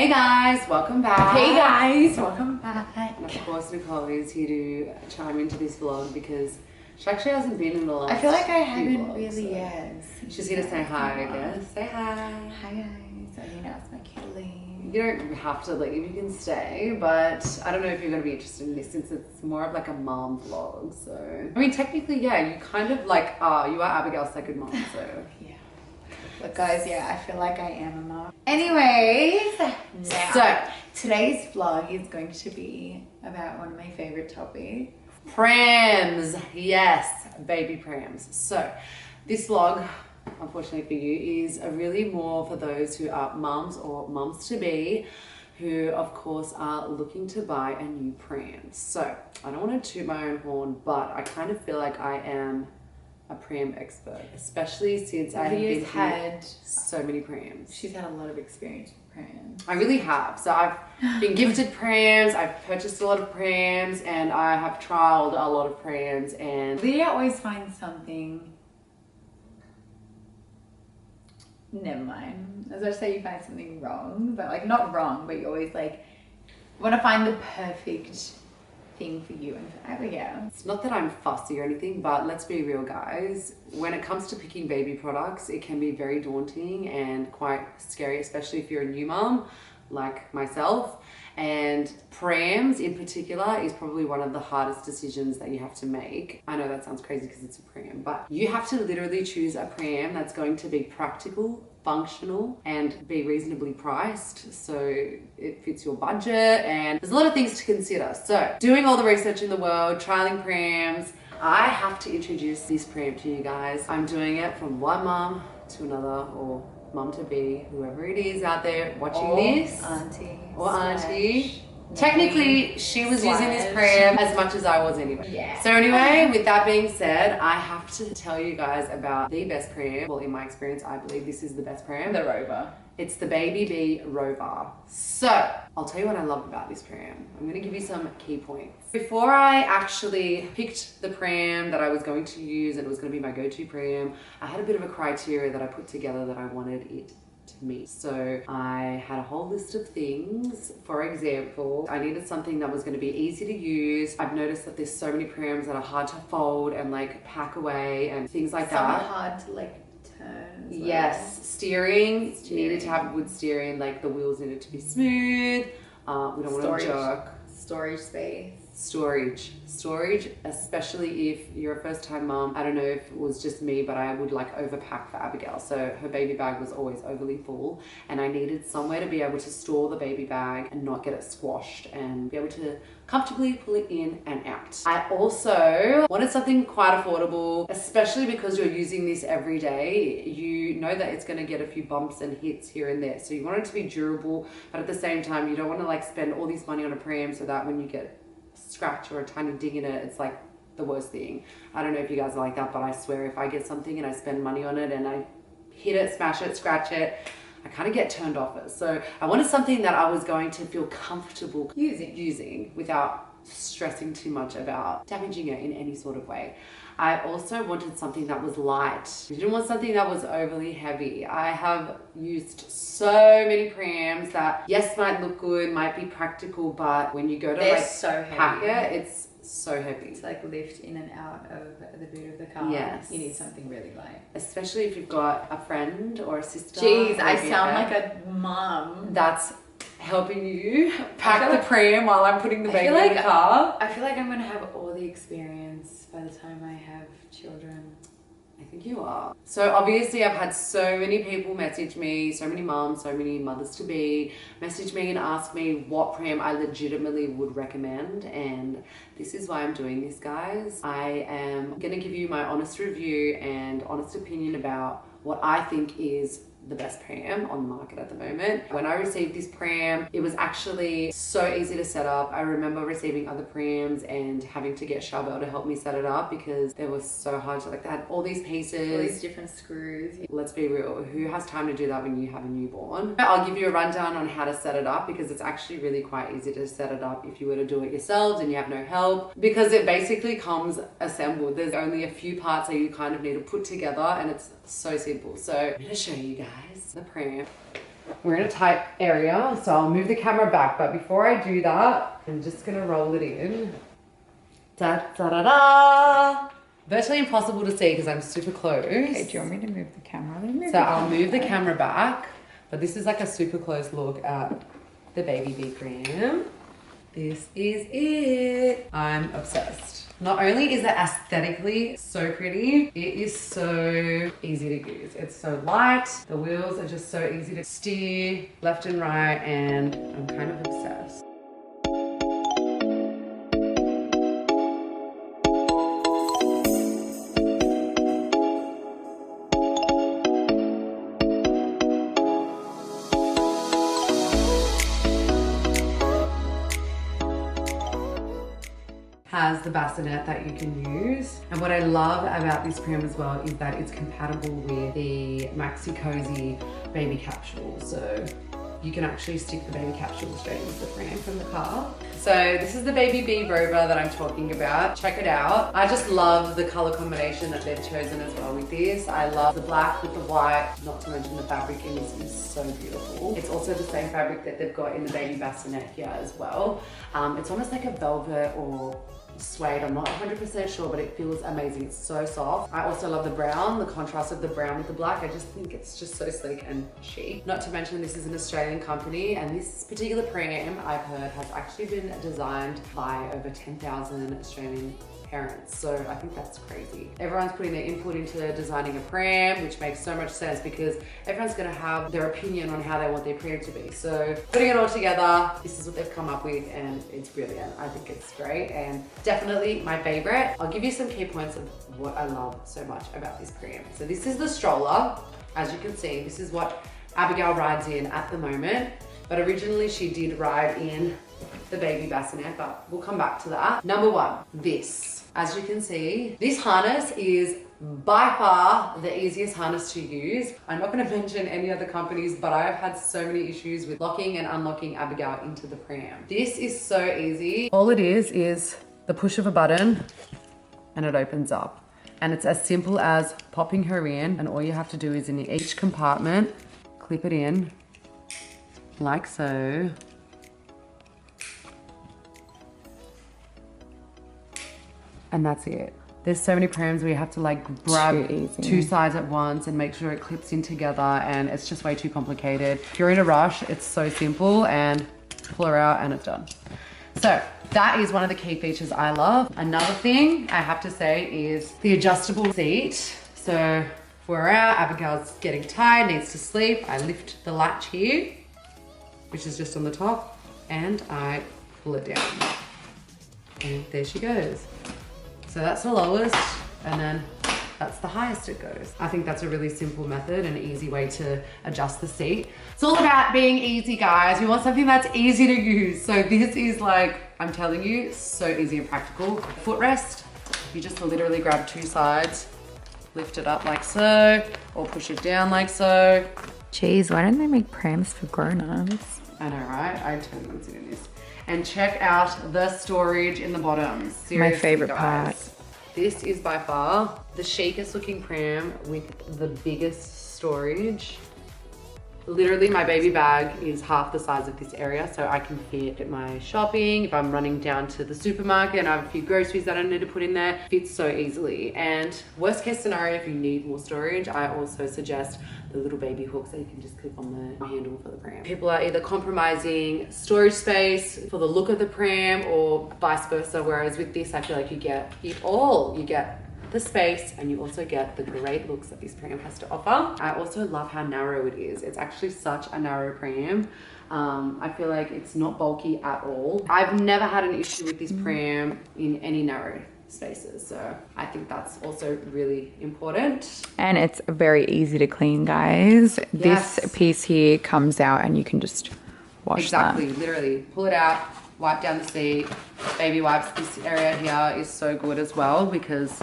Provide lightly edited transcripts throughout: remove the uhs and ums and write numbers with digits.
Hey guys, welcome back. Hey guys, welcome back. And of course, Nicole is here to chime into this vlog because she actually hasn't been in the last I feel like I haven't vlogs, really, so yes. she's here to say hi, I guess. Say hi. Hi guys, I think it's my cue to leave. You don't have to leave, you can stay, but I don't know if you're going to be interested in this since it's more of like a mom vlog, so. I mean, technically, yeah, you kind of like are. You are Abigail's second mom, so. Yeah. But guys, yeah, I feel like I am a mom. Anyways, so today's vlog is going to be about one of my favorite topics. Prams, yes, baby prams. So this vlog, unfortunately for you, is really more for those who are mums or mums to be, who of course are looking to buy a new pram. So I don't want to toot my own horn, but I kind of feel like I am a pram expert, especially since I have had so many prams. She's had a lot of experience with prams. I really have. So I've been gifted prams, I've purchased a lot of prams, and I have trialed a lot of prams. And Lydia always finds something. Never mind. As I say, you find something wrong, but like not wrong, but you always like want to find the perfect thing for you and for Abigail. It's not that I'm fussy or anything, but let's be real, guys. When it comes to picking baby products, it can be very daunting and quite scary, especially if you're a new mom like myself. And prams in particular is probably one of the hardest decisions that you have to make. I know that sounds crazy because it's a pram, but you have to literally choose a pram that's going to be practical, functional, and be reasonably priced so it fits your budget. And there's a lot of things to consider. So doing all the research in the world, trialing prams, I have to introduce this pram to you guys. I'm doing it from one mom to another, or mum to be, whoever it is out there watching this, auntie. Technically, she was using this pram as much as I was anyway. Yeah. So anyway, with that being said, I have to tell you guys about the best pram. Well, in my experience, I believe this is the best pram. The Rover. It's the Baby Bee Rover. So, I'll tell you what I love about this pram. I'm gonna give you some key points. Before I actually picked the pram that I was going to use and it was gonna be my go-to pram, I had a bit of a criteria that I put together that I wanted it to meet. So I had a whole list of things. For example, I needed something that was going to be easy to use. I've noticed that there's so many prams that are hard to fold and like pack away and things like Some that. are hard to like turn as well. Yes, steering needed to have good steering, like the wheels needed to be smooth. We don't want to jerk. Storage space. Storage, especially if you're a first-time mom. I don't know if it was just me, but I would like overpack for Abigail. So her baby bag was always overly full and I needed somewhere to be able to store the baby bag and not get it squashed and be able to comfortably pull it in and out. I also wanted something quite affordable, especially because you're using this every day. You know that it's going to get a few bumps and hits here and there. So you want it to be durable, but at the same time, you don't want to like spend all this money on a pram so that when you get scratch or a tiny ding in it, it's like the worst thing. I don't know if you guys are like that, but I swear if I get something and I spend money on it and I hit it, smash it, scratch it, I kind of get turned off it. So I wanted something that I was going to feel comfortable using without stressing too much about damaging it in any sort of way. I also wanted something that was light. I didn't want something that was overly heavy. I have used so many prams that, yes, might look good, might be practical, but when you go to like so pack it, it's so heavy. To like lift in and out of the boot of the car. Yes. You need something really light. Especially if you've got a friend or a sister. Jeez, I sound like a mom. That's helping you pack the pram while I'm putting the baby in the car. I feel like I'm gonna have all the experience by the time I have children. I think you are. So obviously I've had so many people message me, so many moms, so many mothers to be, message me and ask me what pram I legitimately would recommend, and this is why I'm doing this, guys. I am gonna give you my honest review and honest opinion about what I think is the best pram on the market at the moment. When I received this pram, it was actually so easy to set up. I remember receiving other prams and having to get Charbel to help me set it up because it was so hard to, like, they had all these pieces, all these different screws. Let's be real, who has time to do that when you have a newborn? I'll give you a rundown on how to set it up because it's actually really quite easy to set it up if you were to do it yourselves and you have no help, because it basically comes assembled. There's only a few parts that you kind of need to put together and it's so simple. So I'm gonna show you guys the pram. We're in a tight area, so I'll move the camera back. But before I do that, I'm just gonna roll it in. Da da da da. Virtually impossible to see because I'm super close. Okay, do you want me to move the camera? I'll move the camera back. But this is like a super close look at the Baby Bee Pram. This is it. I'm obsessed. Not only is it aesthetically so pretty, it is so easy to use. It's so light. The wheels are just so easy to steer left and right, and I'm kind of obsessed. Has the bassinet that you can use. And what I love about this pram as well is that it's compatible with the Maxi Cozy baby capsule. So you can actually stick the baby capsule straight into the pram from the car. So this is the Baby Bee Rover that I'm talking about. Check it out. I just love the color combination that they've chosen as well with this. I love the black with the white, not to mention the fabric in this is so beautiful. It's also the same fabric that they've got in the baby bassinet here as well. It's almost like a velvet or suede, I'm not 100% sure, but it feels amazing. It's so soft. I also love the brown, the contrast of the brown with the black. I just think it's just so sleek and chic. Not to mention this is an Australian company, and this particular pram I've heard has actually been designed by over 10,000 Australian parents. So I think that's crazy. Everyone's putting their input into designing a pram, which makes so much sense because everyone's gonna have their opinion on how they want their pram to be. So putting it all together, this is what they've come up with, and it's brilliant. I think it's great and definitely my favorite. I'll give you some key points of what I love so much about this pram. So this is the stroller. As you can see, this is what Abigail rides in at the moment, but originally she did ride in the baby bassinet, but we'll come back to that. Number one, this. As you can see, this harness is by far the easiest harness to use. I'm not going to mention any other companies, but I've had so many issues with locking and unlocking Abigail into the pram. This is so easy. All it is the push of a button and it opens up. And it's as simple as popping her in, and all you have to do is in each compartment, clip it in like so. And that's it. There's so many prams where you have to like grab two sides at once and make sure it clips in together, and it's just way too complicated. If you're in a rush, it's so simple, and pull her out and it's done. So that is one of the key features I love. Another thing I have to say is the adjustable seat. So if we're out, Abigail's getting tired, needs to sleep, I lift the latch here, which is just on the top, and I pull it down. And there she goes. So that's the lowest, and then that's the highest it goes. I think that's a really simple method and easy way to adjust the seat. It's all about being easy, guys. You want something that's easy to use. So this is like, I'm telling you, so easy and practical. Footrest, you just literally grab two sides, lift it up like so, or push it down like so. Jeez, why don't they make prams for grown-ups? I know, right? I totally would sit in this. And check out the storage in the bottom. Seriously, my favorite guys. part. This is by far the chicest looking pram with the biggest storage. Literally my baby bag is half the size of this area, so I can fit my shopping. If I'm running down to the supermarket and I have a few groceries that I need to put in there, fits so easily. And worst case scenario, if you need more storage, I also suggest the little baby hooks that you can just clip on the handle for the pram. People are either compromising storage space for the look of the pram or vice versa, whereas with this I feel like you get it all. You get the space and you also get the great looks that this pram has to offer. I also love how narrow it is. It's actually such a narrow pram. I feel like it's not bulky at all. I've never had an issue with this pram in any narrow spaces, so I think that's also really important. And it's very easy to clean, guys. Yes. This piece here comes out and you can just wash that. Literally pull it out, wipe down the seat, baby wipes. This area here is so good as well because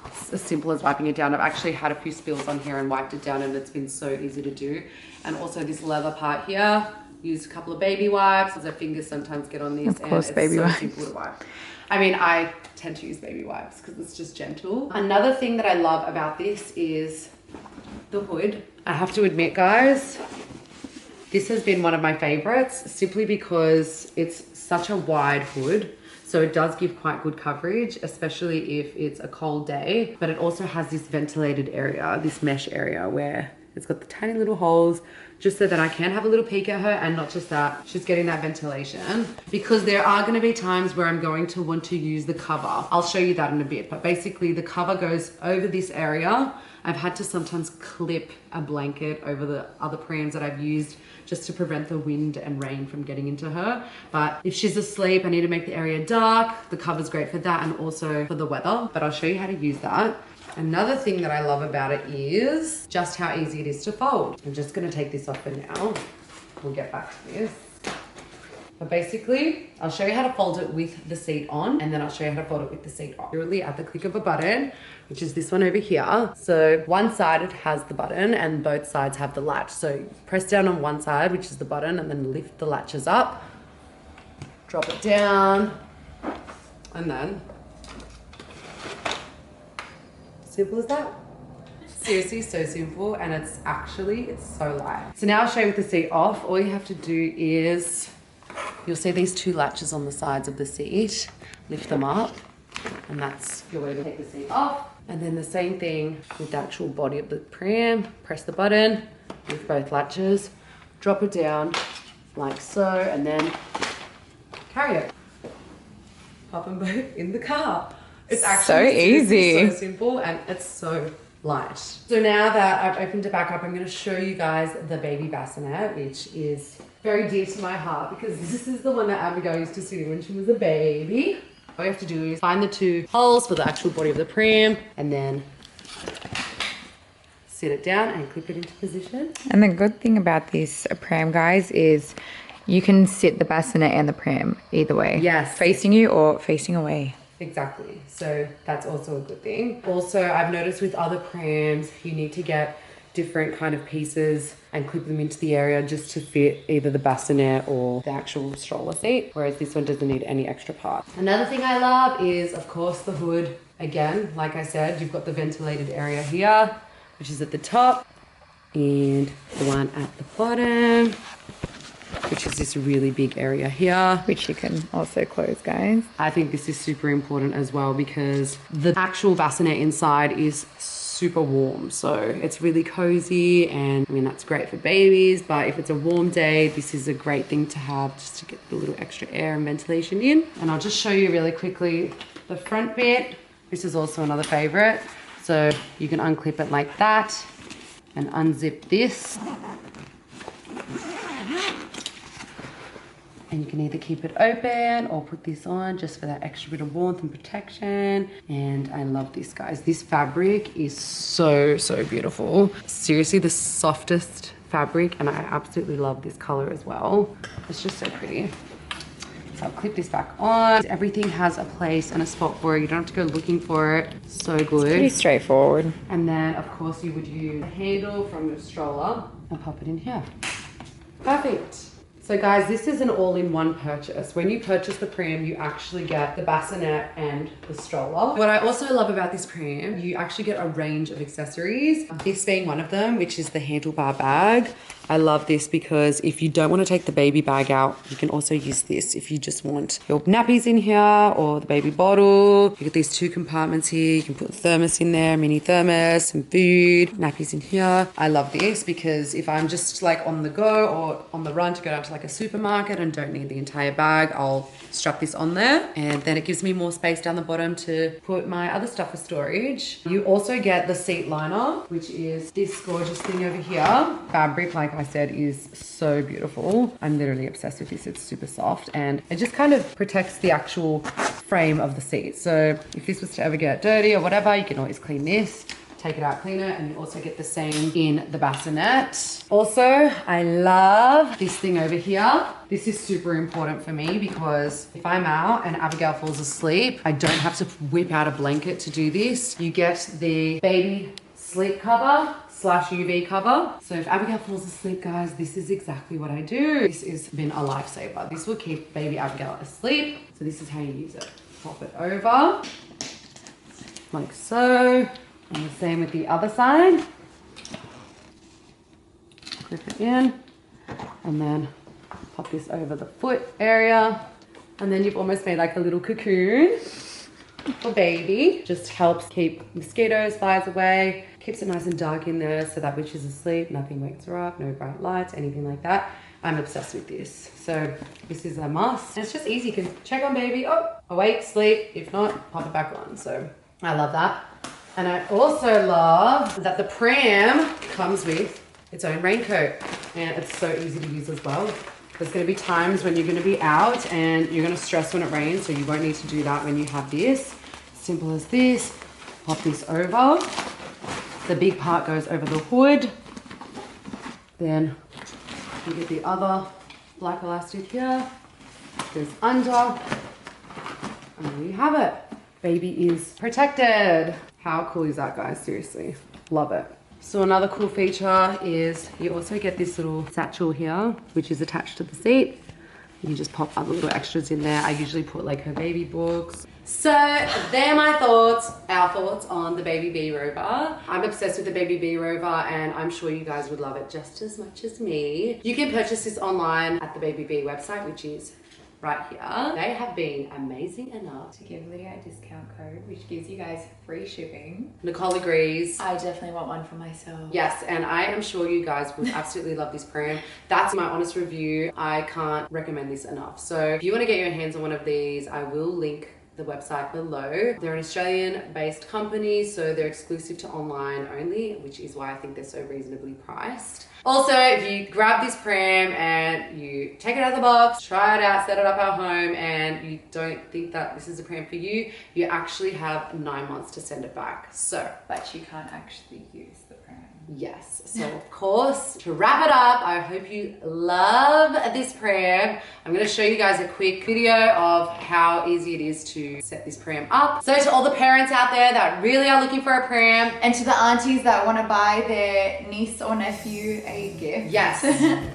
it's as simple as wiping it down. I've actually had a few spills on here and wiped it down, and it's been so easy to do. And also this leather part here, use a couple of baby wipes because their fingers sometimes get on these. Of course, and baby wipes. simple to wipe. I mean, I tend to use baby wipes because it's just gentle. Another thing that I love about this is the hood. I have to admit, guys, This has been one of my favorites simply because it's such a wide hood. So it does give quite good coverage, especially if it's a cold day. But it also has this ventilated area, this mesh area where it's got the tiny little holes just so that I can have a little peek at her, and not just that, she's getting that ventilation. Because there are gonna be times where I'm going to want to use the cover. I'll show you that in a bit, but basically the cover goes over this area. I've had to sometimes clip a blanket over the other prams that I've used just to prevent the wind and rain from getting into her. But if she's asleep, I need to make the area dark. The cover's great for that and also for the weather, but I'll show you how to use that. Another thing that I love about it is just how easy it is to fold. I'm just gonna take this off for now. We'll get back to this. But basically, I'll show you how to fold it with the seat on, and then I'll show you how to fold it with the seat off. Literally at the click of a button, which is this one over here. So one side it has the button and both sides have the latch. So press down on one side, which is the button, and then lift the latches up, drop it down, and then simple as that. Seriously, so simple, and it's so light. So now I'll show you with the seat off. All you have to do is, you'll see these two latches on the sides of the seat. Lift them up, and that's your way to take the seat off. And then the same thing with the actual body of the pram. Press the button with both latches, drop it down like so, and then carry it. Pop them both in the car. It's actually so easy. So simple, and it's so light. So now that I've opened it back up, I'm going to show you guys the baby bassinet, which is very dear to my heart because this is the one that Abigail used to sit in when she was a baby. All you have to do is find the two holes for the actual body of the pram and then sit it down and clip it into position. And the good thing about this pram, guys, is you can sit the bassinet and the pram either way. Yes. Facing you or facing away. Exactly. So that's also a good thing. Also, I've noticed with other prams, you need to get different kind of pieces and clip them into the area just to fit either the bassinet or the actual stroller seat, whereas this one doesn't need any extra parts. Another thing I love is, of course, the hood. Again, like I said, you've got the ventilated area here, which is at the top, and the one at the bottom, which is this really big area here. Which you can also close, guys. I think this is super important as well because the actual bassinet inside is super warm. So it's really cozy, and I mean, that's great for babies, but if it's a warm day, this is a great thing to have just to get a little extra air and ventilation in. And I'll just show you really quickly the front bit. This is also another favorite. So you can unclip it like that and unzip this. And you can either keep it open or put this on just for that extra bit of warmth and protection. And I love this, guys. This fabric is so, so beautiful. Seriously, the softest fabric, and I absolutely love this color as well. It's just so pretty. So I'll clip this back on. Everything has a place and a spot for it. You don't have to go looking for it. So good. It's pretty straightforward. And then, of course, you would use the handle from your stroller and pop it in here. Perfect. So guys, this is an all-in-one purchase. When you purchase the pram, you actually get the bassinet and the stroller. What I also love about this pram, you actually get a range of accessories. This being one of them, which is the handlebar bag. I love this because if you don't want to take the baby bag out, you can also use this. If you just want your nappies in here or the baby bottle, you get these two compartments here. You can put a thermos in there, mini thermos, some food, nappies in here. I love this because if I'm just like on the go or on the run to go down to like a supermarket and don't need the entire bag, I'll strap this on there, and then it gives me more space down the bottom to put my other stuff for storage. You also get the seat liner, which is this gorgeous thing over here. Fabric, like I said, is so beautiful. I'm literally obsessed with this. It's super soft and it just kind of protects the actual frame of the seat. So if this was to ever get dirty or whatever, you can always clean this, take it out, clean it, and you also get the same in the bassinet. Also, I love this thing over here. This is super important for me because if I'm out and Abigail falls asleep, I don't have to whip out a blanket to do this. You get the baby sleep cover / UV cover. So if Abigail falls asleep, guys, this is exactly what I do. This has been a lifesaver. This will keep baby Abigail asleep. So this is how you use it. Pop it over like so. And the same with the other side. Clip it in. And then pop this over the foot area. And then you've almost made like a little cocoon for baby. Just helps keep mosquitoes, flies away. Keeps it nice and dark in there so that when she's asleep, nothing wakes her up, no bright lights, anything like that. I'm obsessed with this. So this is a must. And it's just easy. You can check on baby. Oh, awake, sleep. If not, pop it back on. So I love that. And I also love that the pram comes with its own raincoat. And it's so easy to use as well. There's going to be times when you're going to be out and you're going to stress when it rains, so you won't need to do that when you have this. Simple as this. Pop this over. The big part goes over the hood. Then you get the other black elastic here. Goes under. And there you have it. Baby is protected. How cool is that, guys? Seriously, love it. So another cool feature is you also get this little satchel here, which is attached to the seat. You just pop other little extras in there. I usually put like her baby books. So they're my thoughts, our thoughts on the Baby Bee Rover. I'm obsessed with the Baby Bee Rover and I'm sure you guys would love it just as much as me. You can purchase this online at the Baby Bee website, which is right here. They have been amazing enough to give Lydia a discount code, which gives you guys free shipping. Nicole agrees. I definitely want one for myself. Yes, and I am sure you guys would absolutely love this pram. That's my honest review. I can't recommend this enough. So if you want to get your hands on one of these, I will link the website below. They're an Australian-based company, so they're exclusive to online only, which is why I think they're so reasonably priced. Also, if you grab this pram and you take it out of the box, try it out, set it up at home, and you don't think that this is a pram for you, you actually have 9 months to send it back. So, but you can't actually use the pram. Yes, so of course, to wrap it up, I hope you love this pram. I'm going to show you guys a quick video of how easy it is to set this pram up. So to all the parents out there that really are looking for a pram, and to the aunties that want to buy their niece or nephew a gift. Yes,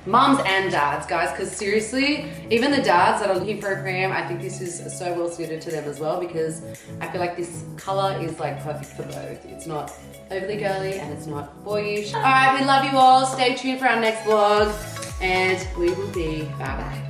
moms and dads, guys, because seriously, even the dads that are looking for a pram, I think this is so well suited to them as well, because I feel like this color is like perfect for both. It's not overly girly and it's not boyish. All right, we love you all. Stay tuned for our next vlog and we will be back.